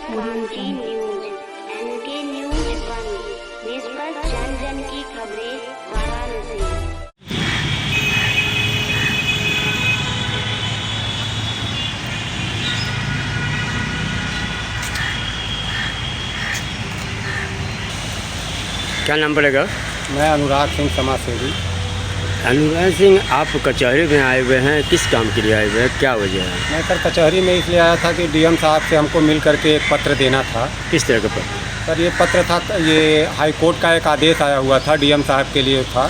Kanchi news, N K news 1, निष्पक्ष जन जन की खबरें वाराणसी। क्या नाम पड़ेगा? मैं अनुराग सिंह समाज सेवी। अनुराग सिंह, आप कचहरी में आए हुए हैं, किस काम के लिए आए हुए हैं, क्या वजह है? मैं सर कचहरी में इसलिए आया था कि डीएम साहब से हमको मिल करके एक पत्र देना था। किस तरह का पत्र? सर ये पत्र था, ये हाई कोर्ट का एक आदेश आया हुआ था, डीएम साहब के लिए था,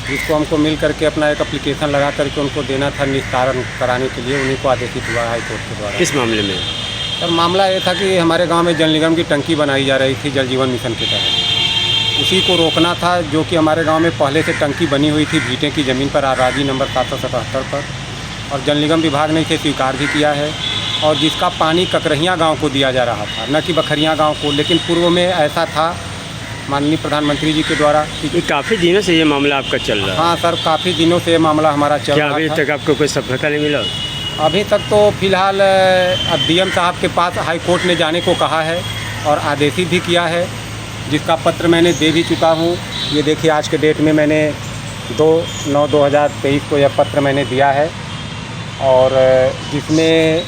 जिसको हमको मिल करके अपना एक एप्लीकेशन लगा करके उनको देना था निस्तारण कराने के लिए। उन्हीं को आदेशित हुआ हाई कोर्ट के द्वारा। किस मामले में? सर मामला ये था कि हमारे गाँव में जल निगम की टंकी बनाई जा रही थी जल जीवन मिशन के तहत। उसी को रोकना था, जो कि हमारे गांव में पहले से टंकी बनी हुई थी भीटे की ज़मीन पर, आराजी नंबर 777 पर, और जल निगम विभाग ने इसे स्वीकार भी किया है, और जिसका पानी ककरहिया गांव को दिया जा रहा था, न कि बखरिया गांव को। लेकिन पूर्व में ऐसा था माननीय प्रधानमंत्री जी के द्वारा कि काफ़ी दिनों से ये मामला आपका चल रहा है। हाँ सर, काफ़ी दिनों से ये मामला हमारा चल रहा था। क्या अभी तक आपको कोई सफलता नहीं मिला? अभी तक तो फिलहाल अब डीएम साहब के पास हाई कोर्ट ने जाने को कहा है और आदेशित भी किया है, जिसका पत्र मैंने दे भी चुका हूँ। ये देखिए आज के डेट में मैंने 2/9/2023 को यह पत्र मैंने दिया है, और जिसमें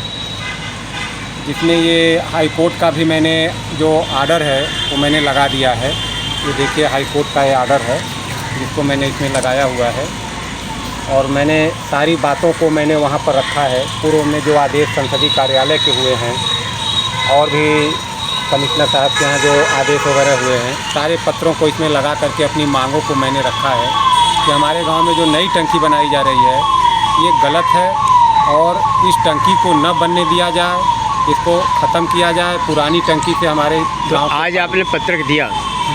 ये हाई कोर्ट का भी मैंने जो आर्डर है वो मैंने लगा दिया है। ये देखिए हाई कोर्ट का ये आर्डर है जिसको मैंने इसमें लगाया हुआ है, और मैंने सारी बातों को मैंने वहाँ पर रखा है। पूर्व में जो आदेश संसदीय कार्यालय के हुए हैं और भी कमिश्नर साहब के यहाँ जो आदेश वगैरह हुए हैं, सारे पत्रों को इसमें लगा करके अपनी मांगों को मैंने रखा है कि हमारे गांव में जो नई टंकी बनाई जा रही है ये गलत है, और इस टंकी को न बनने दिया जाए, इसको ख़त्म किया जाए। पुरानी टंकी से हमारे तो आज आपने पत्र दिया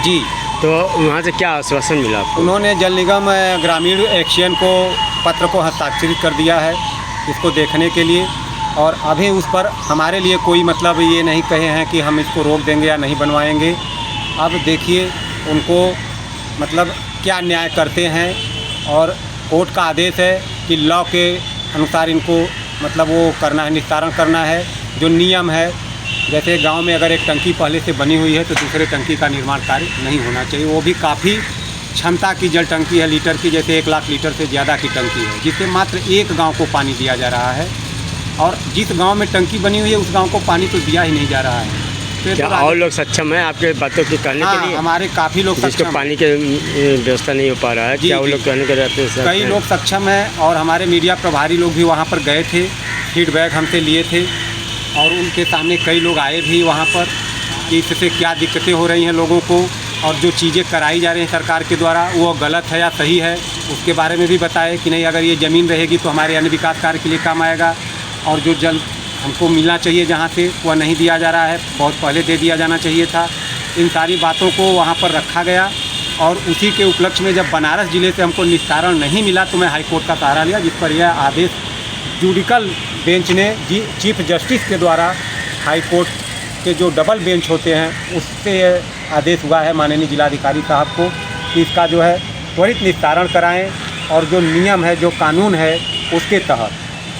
जी, तो वहाँ से क्या आश्वासन मिला आपको? उन्होंने जल निगम ग्रामीण एक्शन को पत्र को हस्ताक्षरित कर दिया है इसको देखने के लिए, और अभी उस पर हमारे लिए कोई मतलब ये नहीं कहे हैं कि हम इसको रोक देंगे या नहीं बनवाएंगे। अब देखिए उनको मतलब क्या न्याय करते हैं, और कोर्ट का आदेश है कि लॉ के अनुसार इनको मतलब वो करना है, निस्तारण करना है। जो नियम है, जैसे गांव में अगर एक टंकी पहले से बनी हुई है तो दूसरे टंकी का निर्माण कार्य नहीं होना चाहिए। वो भी काफ़ी क्षमता की जल टंकी है, लीटर की, जैसे 1 लाख लीटर से ज़्यादा की टंकी है, जिससे मात्र एक गाँव को पानी दिया जा रहा है, और जिस गांव में टंकी बनी हुई है उस गांव को पानी तो दिया ही नहीं जा रहा है। तो क्या और लोग सक्षम हैं आपके बातों को कहने के लिए? हमारे काफ़ी लोग जिसको सक्षम पानी के व्यवस्था नहीं हो पा रहा है, क्या वो लोग कहने के रहते हैं? कई लोग सक्षम हैं, और हमारे मीडिया प्रभारी लोग भी वहाँ पर गए थे, फीडबैक हमसे लिए थे, और उनके सामने कई लोग आए भी वहाँ पर कि इससे क्या दिक्कतें हो रही हैं लोगों को, और जो चीज़ें कराई जा रही हैं सरकार के द्वारा वो गलत है या सही है, उसके बारे में भी बताए कि नहीं, अगर ये ज़मीन रहेगी तो हमारे अन्य विकास कार्य के लिए काम आएगा, और जो जल हमको मिलना चाहिए जहाँ से वह नहीं दिया जा रहा है, बहुत पहले दे दिया जाना चाहिए था। इन सारी बातों को वहाँ पर रखा गया, और उसी के उपलक्ष्य में जब बनारस ज़िले से हमको निस्तारण नहीं मिला तो मैं हाई कोर्ट का सहारा लिया, जिस पर यह आदेश जुडिकल बेंच ने चीफ जस्टिस के द्वारा हाई कोर्ट के जो डबल बेंच होते हैं उससे आदेश हुआ है माननीय जिलाधिकारी साहब को कि इसका जो है त्वरित निस्तारण कराएँ, और जो नियम है, जो कानून है उसके तहत,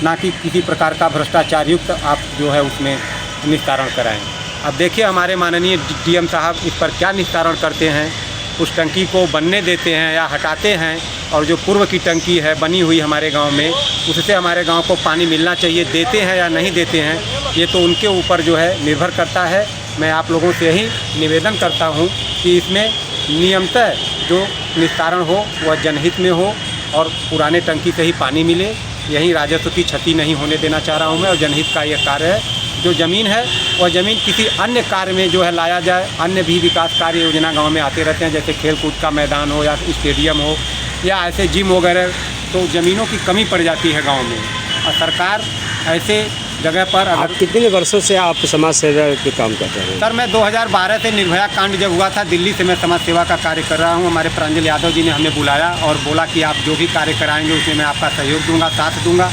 ना कि किसी प्रकार का भ्रष्टाचार युक्त आप जो है उसमें निस्तारण कराएं। अब देखिए हमारे माननीय डीएम साहब इस पर क्या निस्तारण करते हैं, उस टंकी को बनने देते हैं या हटाते हैं, और जो पूर्व की टंकी है बनी हुई हमारे गांव में, उससे हमारे गांव को पानी मिलना चाहिए, देते हैं या नहीं देते हैं, ये तो उनके ऊपर जो है निर्भर करता है। मैं आप लोगों से यही निवेदन करता हूँ कि इसमें नियमतः जो निस्तारण हो वह जनहित में हो, और पुराने टंकी से ही पानी मिले। यही राजस्व की क्षति नहीं होने देना चाह रहा हूँ मैं, और जनहित का यह कार्य है। जो ज़मीन है वह ज़मीन किसी अन्य कार्य में जो है लाया जाए। अन्य भी विकास कार्य योजना गांव में आते रहते हैं, जैसे खेल कूद का मैदान हो या स्टेडियम हो या ऐसे जिम वगैरह, तो ज़मीनों की कमी पड़ जाती है गाँव में, और सरकार ऐसे जगह पर। आप कितने वर्षों से आप समाज सेवा के काम करते हैं? सर मैं 2012 से निर्भया कांड जब हुआ था दिल्ली से मैं समाज सेवा का कार्य कर रहा हूँ। हमारे प्रांजल यादव जी ने हमें बुलाया और बोला कि आप जो भी कार्य कराएंगे उसमें मैं आपका सहयोग दूंगा, साथ दूंगा।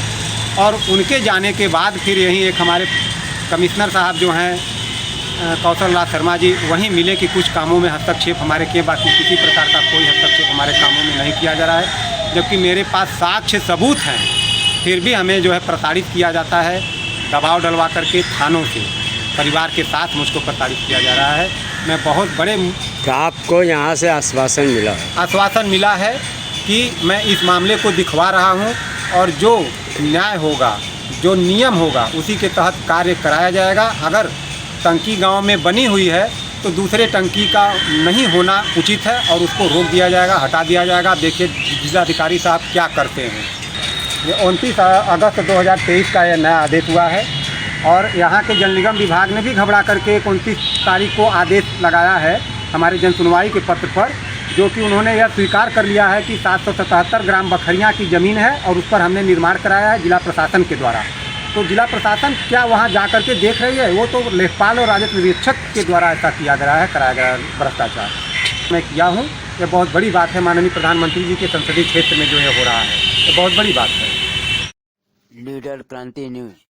और उनके जाने के बाद फिर यहीं एक हमारे कमिश्नर साहब जो हैं कौशल राज शर्मा जी, वहीं मिले कि कुछ कामों में हस्तक्षेप हमारे के, बाकी किसी प्रकार का कोई हस्तक्षेप हमारे कामों में नहीं किया जा रहा है। जबकि मेरे पास साक्ष्य सबूत हैं, फिर भी हमें जो है प्रताड़ित किया जाता है दबाव डलवा करके थानों से। परिवार के साथ मुझको प्रताड़ित किया जा रहा है। मैं बहुत बड़े तो आपको यहाँ से आश्वासन मिला है? आश्वासन मिला है कि मैं इस मामले को दिखवा रहा हूँ और जो न्याय होगा, जो नियम होगा, उसी के तहत कार्य कराया जाएगा। अगर टंकी गांव में बनी हुई है तो दूसरे टंकी का नहीं होना उचित है और उसको रोक दिया जाएगा, हटा दिया जाएगा। देखिए जिलाधिकारी साहब क्या करते हैं। ये 29 अगस्त 2023 का यह नया आदेश हुआ है और यहाँ के जल निगम विभाग ने भी घबरा करके 29 तारीख को आदेश लगाया है हमारे जन सुनवाई के पत्र पर, जो कि उन्होंने यह स्वीकार कर लिया है कि 777 ग्राम बखरियाँ की ज़मीन है और उस पर हमने निर्माण कराया है जिला प्रशासन के द्वारा। तो जिला प्रशासन क्या वहाँ जा कर के देख रही है? वो तो लेखपाल और राजस्व निरीक्षक के द्वारा ऐसा किया गया है, कराया गया भ्रष्टाचार मैं किया हूँ। ये बहुत बड़ी बात है। माननीय प्रधानमंत्री जी के संसदीय क्षेत्र में जो ये हो रहा है, ये बहुत बड़ी बात है। लीडर क्रांति न्यूज।